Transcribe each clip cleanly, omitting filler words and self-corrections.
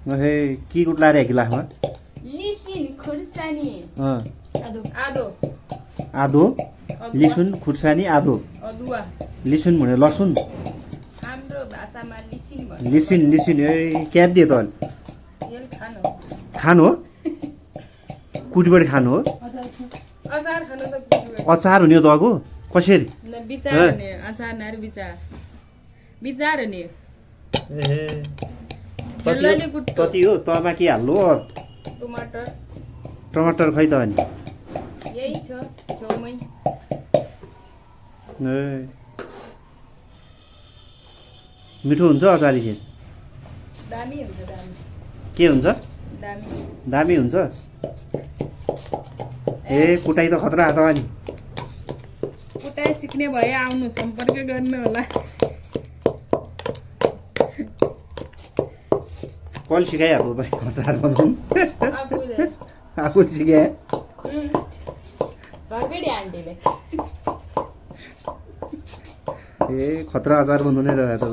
हे की कुट्लारे गिलासमा लिसिन खुर्सानी आदो आदो लिसुन खुर्सानी आदो अदुवा लिसुन भने लसुन हाम्रो भाषामा लिसिन भन्छ लिसिन लिसिन ए क्या दिए त यल खानु खानु हो कुटीबाट खानु हो अचार खानु त कुटीबाट अचार हुने हो दगो कसरी न बिचार ने अचार नार बिचार ने ए खेल्लोले कुट्टो कति हो तमा के हाल्नु हो टमाटर टमाटर खै त अनि यही छ छेउमै ए मिठो हुन्छ अचार चाहिँ दामी हुन्छ दामी के हुन्छ दामी दामी हुन्छ ए कुटाइ त खतरा त अनि कुटाइ सिक्ने भए आउनु सम्पर्क गर्नु होला कसले सिकाइहाल्नु त अचार बनाउनु आफूले आफूले सिकाए घरबेडी आन्टीले ए खतरा अचार बनाउनै रह्यो त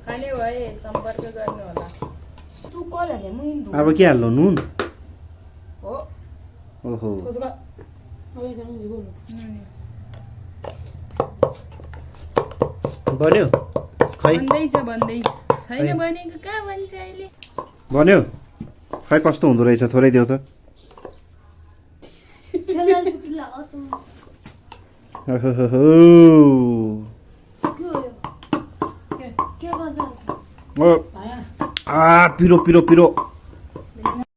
खाने भए सम्पर्क गर्नु होला तु कल हाले म हिन्दू अब के हाल्नु नुन हो ओहो बन्यो खै भन्दै छैन बनेको कहाँ भन्छ अहिले बन्यो खै कस्तो हुँदो रहेछ थोरै देऊ त पिरो पिरो पिरो